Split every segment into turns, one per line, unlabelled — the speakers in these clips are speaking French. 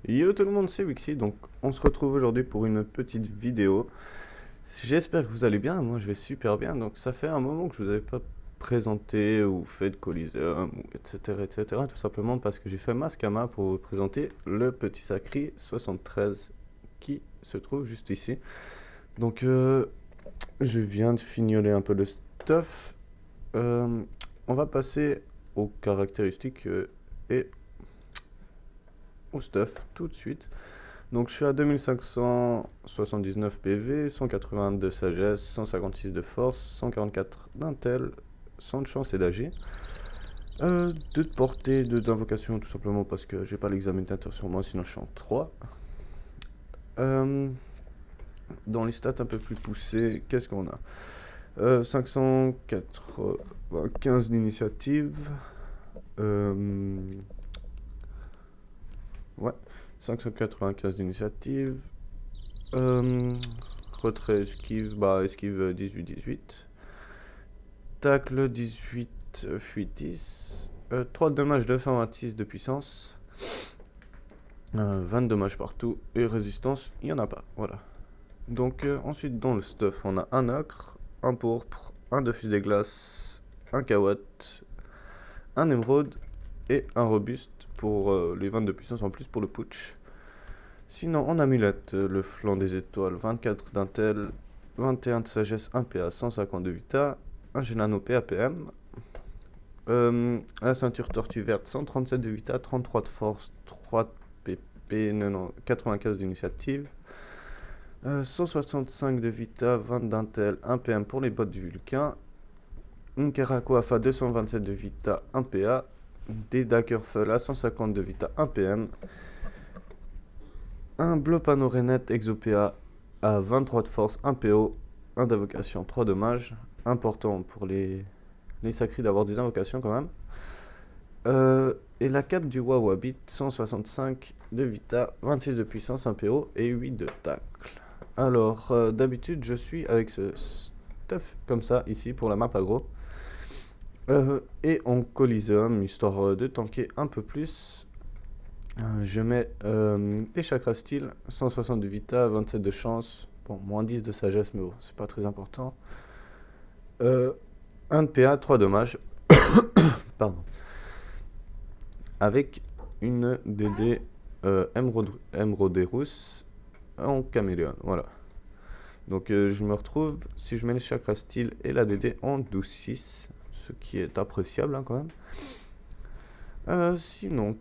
Yo tout le monde, c'est Wixi, donc on se retrouve aujourd'hui pour une petite vidéo. J'espère que vous allez bien, moi je vais super bien, donc ça fait un moment que je vous avais pas présenté ou fait de Coliseum, ou etc, etc, tout simplement parce que j'ai fait Mascama pour vous présenter le petit Sacri 73 qui se trouve juste ici. Donc je viens de fignoler un peu le stuff. On va passer aux caractéristiques et au stuff tout de suite. Donc je suis à 2579 PV, 182 de sagesse, 156 de force, 144 d'intel, 100 de chance et d'AG. 2 de portée, 2 d'invocation tout simplement parce que j'ai pas l'examinateur sur moi, sinon je suis en 3. Dans les stats un peu plus poussées, qu'est-ce qu'on a 595 d'initiative. Ouais, 595 d'initiative. Retrait, esquive, esquive 18-18. Tacle 18, fuite 10. 3 dommages de 26 de puissance. 20 dommages partout. Et résistance, il n'y en a pas. Voilà. Donc ensuite dans le stuff, on a un ocre, un pourpre, un de fusil des glaces, un kawatt, un émeraude et un robuste pour les 20 de puissance en plus pour le putsch. Sinon en amulette, le flanc des étoiles, 24 d'intel, 21 de sagesse, 1 PA, 150 de vita, un Genano PAPM, la ceinture tortue verte, 137 de vita, 33 de force, 3 de PP, 95 d'initiative, 165 de vita, 20 d'intel, 1 PM pour les bottes du Vulcain, un Karakoafa 227 de vita, 1 PA, des Daggerfall à 150 de vita, 1 PM, un Blopano Renet Exopéa à 23 de force, 1 PO, 1 d'invocation, 3 dommages, important pour les sacris d'avoir des invocations quand même. Et la cape du Wawabit, 165 de vita, 26 de puissance, 1 PO et 8 de tacle. Alors, d'habitude, je suis avec ce stuff comme ça, ici, pour la map aggro. Et en Coliseum, histoire de tanker un peu plus, je mets les chakras style, 160 de vita, 27 de chance, bon, moins 10 de sagesse, mais bon, c'est pas très important. 1 de PA, 3 dommages, pardon. Avec une DD Emerauderus en caméléon, voilà. Donc je me retrouve, si je mets les chakras style et la DD en 12-6, ce qui est appréciable hein, quand même. Sinon,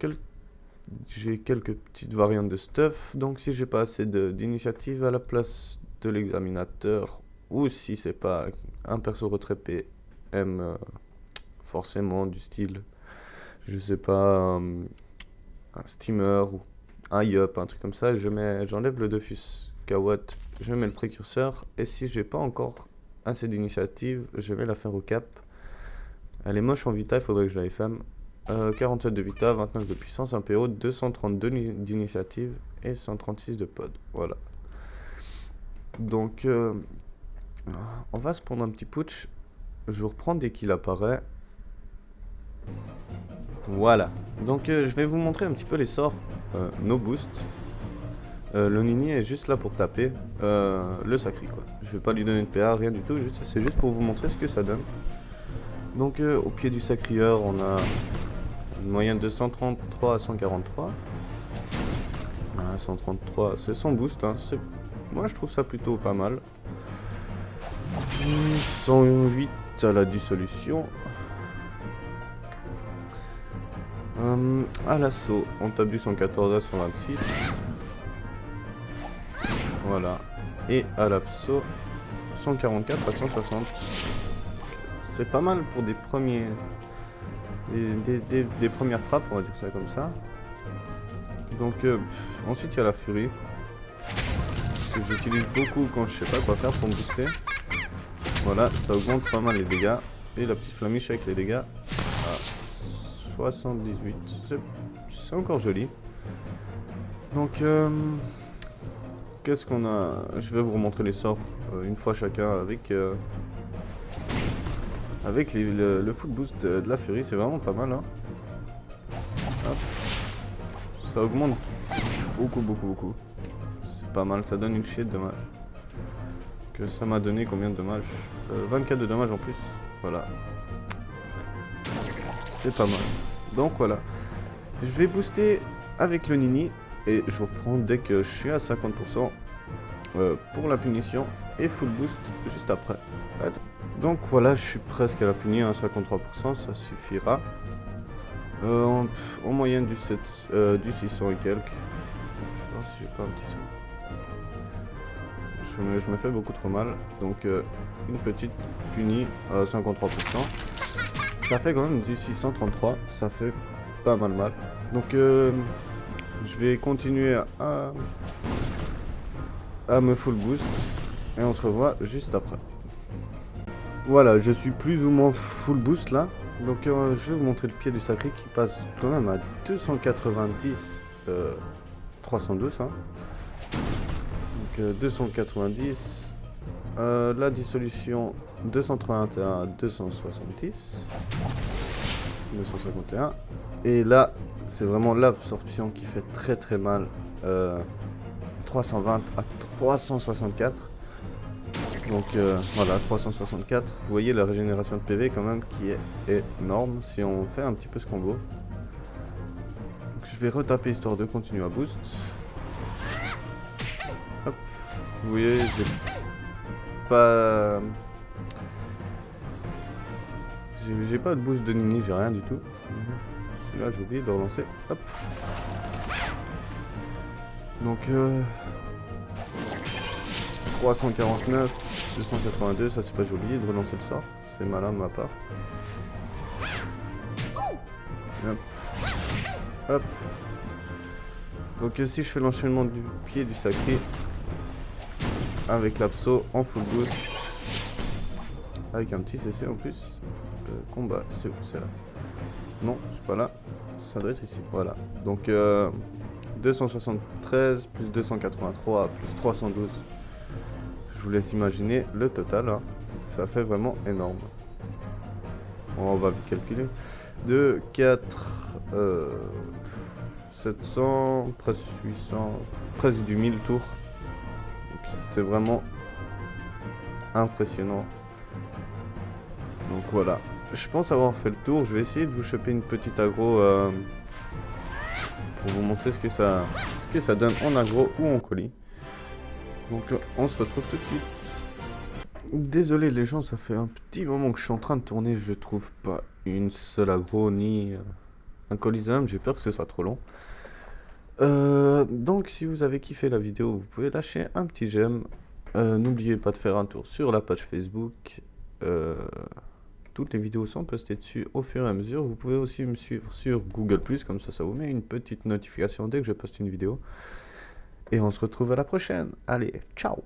j'ai quelques petites variantes de stuff, donc si j'ai pas assez d'initiative à la place de l'examinateur, ou si c'est pas un perso retrait PM, forcément du style, je sais pas, un steamer ou un yup, un truc comme ça, j'enlève le Dofus Kawatt, je mets le précurseur, et si j'ai pas encore assez d'initiative, je vais la faire au cap. Elle est moche en vita, il faudrait que je la FM. 47 de vita, 29 de puissance, 1 PO, 232 d'initiative et 136 de pod. Voilà. Donc, on va se prendre un petit putsch. Je vous reprends dès qu'il apparaît. Voilà. Donc, je vais vous montrer un petit peu les sorts no boost. Le Nini est juste là pour taper le Sacri, quoi. Je vais pas lui donner de PA, rien du tout. C'est juste pour vous montrer ce que ça donne. Donc, au pied du Sacrieur, on a une moyenne de 133 à 143. 133, c'est son boost. Hein. Moi, je trouve ça plutôt pas mal. 108 à la dissolution. À l'assaut, on tape du 114 à 126. Voilà. Et à l'absaut, 144 à 160. C'est pas mal pour des premiers... Des premières frappes, on va dire ça comme ça. Donc ensuite il y a la furie que j'utilise beaucoup quand je sais pas quoi faire pour me booster. Voilà, ça augmente pas mal les dégâts. Et la petite flamiche avec les dégâts à 78. C'est encore joli. Donc qu'est-ce qu'on a? Je vais vous remontrer les sorts une fois chacun avec le full boost de la furie, c'est vraiment pas mal. Hein. Hop. Ça augmente beaucoup. C'est pas mal, ça donne une chier de dommages. Que ça m'a donné combien de dommages 24 de dommages en plus. Voilà. C'est pas mal. Donc voilà. Je vais booster avec le Nini. Et je reprends dès que je suis à 50% pour la punition. Et full boost juste après. Donc voilà, je suis presque à la punie à 53%. Ça suffira. En moyenne du 600 et quelques. Je sais pas si j'ai pas un petit son. Je me fais beaucoup trop mal. Donc une petite punie à 53%. Ça fait quand même du 633. Ça fait pas mal. Donc je vais continuer à me full boost. Et on se revoit juste après. Voilà, je suis plus ou moins full boost là. Donc je vais vous montrer le pied du sacré qui passe quand même à 290 312 hein. Donc 290 la dissolution 231 à 270 251 et là c'est vraiment l'absorption qui fait très mal 320 à 364. Donc voilà, 364. Vous voyez la régénération de PV quand même qui est énorme si on fait un petit peu ce combo. Donc, je vais retaper histoire de continuer à boost. Hop. Vous voyez, j'ai pas... J'ai pas de boost de Nini, j'ai rien du tout. Celui-là, j'ai oublié de le relancer. Hop. Donc 349, 282, ça c'est pas, j'ai oublié de relancer le sort. C'est malin de ma part. Hop. Donc si je fais l'enchaînement du pied du sacré avec l'abso en full boost, avec un petit CC en plus. Combat, c'est où? C'est là. Non, c'est pas là. Ça doit être ici. Voilà. Donc 273 plus 283 plus 312. Je vous laisse imaginer le total. Hein. Ça fait vraiment énorme. Bon, on va vite calculer. 2, 4, 700, presque 800, presque du 1000 tours. C'est vraiment impressionnant. Donc voilà. Je pense avoir fait le tour. Je vais essayer de vous choper une petite aggro pour vous montrer ce que ça donne en aggro ou en colis. Donc on se retrouve tout de suite. Désolé les gens, ça fait un petit moment que je suis en train de tourner. Je trouve pas une seule aggro ni un colisum. J'ai peur que ce soit trop long. Donc si vous avez kiffé la vidéo, vous pouvez lâcher un petit j'aime. N'oubliez pas de faire un tour sur la page Facebook. Toutes les vidéos sont postées dessus au fur et à mesure. Vous pouvez aussi me suivre sur Google+, comme ça vous met une petite notification dès que je poste une vidéo. Et on se retrouve à la prochaine. Allez, ciao!